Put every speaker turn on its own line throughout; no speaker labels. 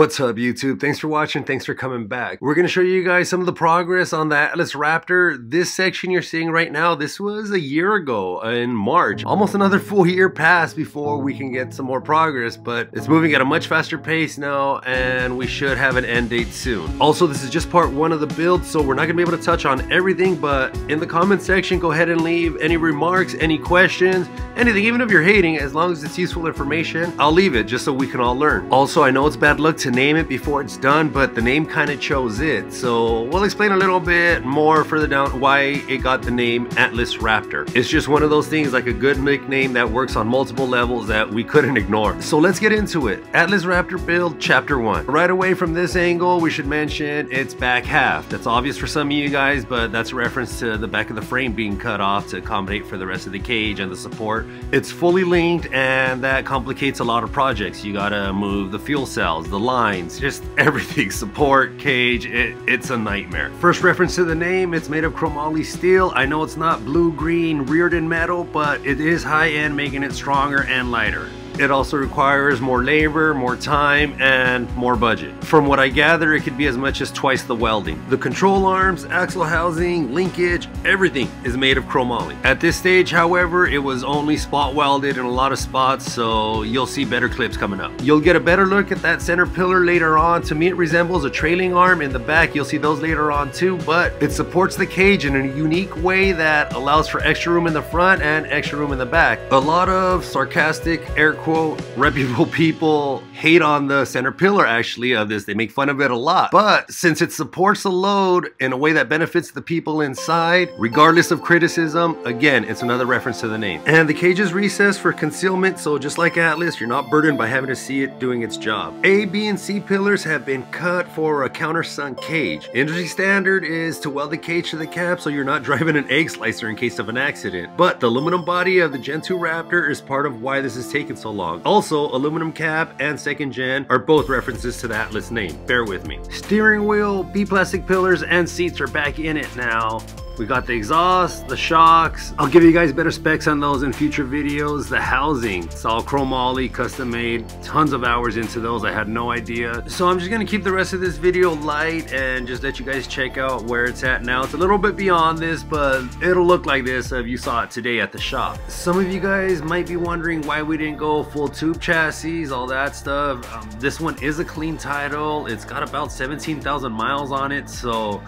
What's up, YouTube? Thanks for watching. Thanks for coming back. We're going to show you guys some of the progress on the Atlas Raptor. This section you're seeing right now, this was a year ago in March. Almost another full year passed before we can get some more progress, but it's moving at a much faster pace now, and we should have an end date soon. Also, this is just part one of the build, so we're not going to be able to touch on everything, but in the comment section, go ahead and leave any remarks, any questions, anything. Even if you're hating, as long as it's useful information, I'll leave it just so we can all learn. Also, I know it's bad luck to name it before it's done, but the name kind of chose it, so we'll explain a little bit more further down why it got the name Atlas Raptor. It's just one of those things, like a good nickname that works on multiple levels that we couldn't ignore. So let's get into it. Atlas Raptor build chapter 1. Right away from this angle, we should mention its back half. That's obvious for some of you guys, but that's a reference to the back of the frame being cut off to accommodate for the rest of the cage and the support. It's fully linked, and that complicates a lot of projects. You gotta move the fuel cells, the lines, just everything, support, cage, it's a nightmare. First reference to the name, it's made of chromoly steel. I know it's not blue-green Reardon metal, but it is high-end, making it stronger and lighter. It also requires more labor, more time, and more budget. From what I gather, it could be as much as twice the welding. The control arms, axle housing, linkage, everything is made of chromoly. At this stage, however, it was only spot welded in a lot of spots, so you'll see better clips coming up. You'll get a better look at that center pillar later on. To me, it resembles a trailing arm in the back. You'll see those later on too, but it supports the cage in a unique way that allows for extra room in the front and extra room in the back. A lot of sarcastic, air quote, reputable people hate on the center pillar actually of this. They make fun of it a lot, but since it supports the load in a way that benefits the people inside, regardless of criticism, again, it's another reference to the name. And the cage is recessed for concealment, so just like Atlas, you're not burdened by having to see it doing its job. A, B, and C pillars have been cut for a countersunk cage. Industry standard is to weld the cage to the cab so you're not driving an egg slicer in case of an accident, but the aluminum body of the Gen 2 Raptor is part of why this has taken so long. Also, aluminum cab and second gen are both references to the Atlas name. Bear with me. Steering wheel, B plastic pillars, and seats are back in it now. We got the exhaust, the shocks. I'll give you guys better specs on those in future videos. The housing, it's all chromoly, custom made. Tons of hours into those, I had no idea. So I'm just gonna keep the rest of this video light and just let you guys check out where it's at now. It's a little bit beyond this, but it'll look like this if you saw it today at the shop. Some of you guys might be wondering why we didn't go full tube chassis, all that stuff. This one is a clean title. It's got about 17,000 miles on it, so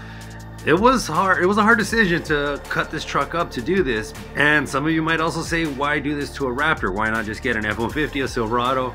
it was hard. It was a hard decision to cut this truck up to do this. And some of you might also say, why do this to a Raptor? Why not just get an F-150, a Silverado?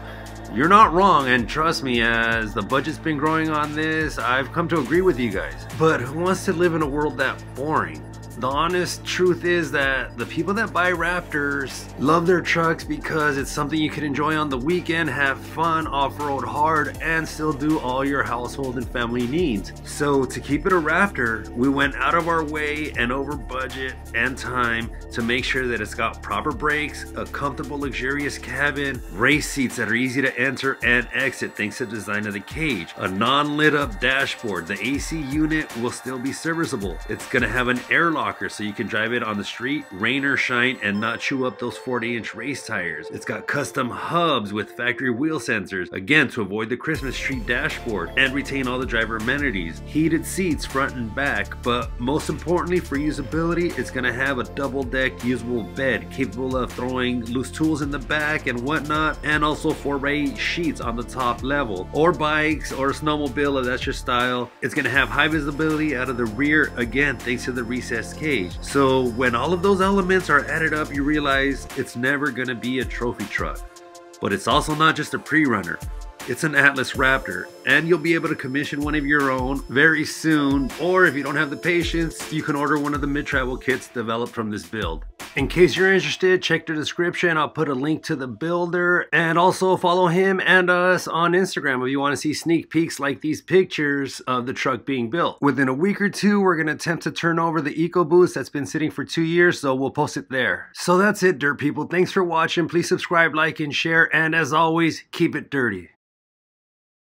You're not wrong, and trust me, as the budget's been growing on this, I've come to agree with you guys. But who wants to live in a world that boring? The honest truth is that the people that buy Raptors love their trucks because it's something you can enjoy on the weekend, have fun, off-road hard, and still do all your household and family needs. So to keep it a Raptor, we went out of our way and over budget and time to make sure that it's got proper brakes, a comfortable, luxurious cabin, race seats that are easy to enter and exit thanks to the design of the cage, a non-lit up dashboard. The AC unit will still be serviceable. It's gonna have an airlock so you can drive it on the street, rain or shine, and not chew up those 40-inch race tires. It's got custom hubs with factory wheel sensors, again to avoid the Christmas tree dashboard, and retain all the driver amenities. Heated seats front and back, but most importantly for usability, it's going to have a double-deck usable bed capable of throwing loose tools in the back and whatnot, and also 4x8 sheets on the top level, or bikes or a snowmobile if that's your style. It's going to have high visibility out of the rear, again thanks to the recessed cage. So when all of those elements are added up, you realize it's never gonna be a trophy truck. But it's also not just a pre-runner. It's an Atlas Raptor, and you'll be able to commission one of your own very soon, or if you don't have the patience, you can order one of the mid-travel kits developed from this build. In case you're interested, check the description. I'll put a link to the builder, and also follow him and us on Instagram if you want to see sneak peeks like these pictures of the truck being built. Within a week or two, we're going to attempt to turn over the EcoBoost that's been sitting for 2 years, so we'll post it there. So that's it, dirt people. Thanks for watching. Please subscribe, like, and share, and as always, keep it dirty.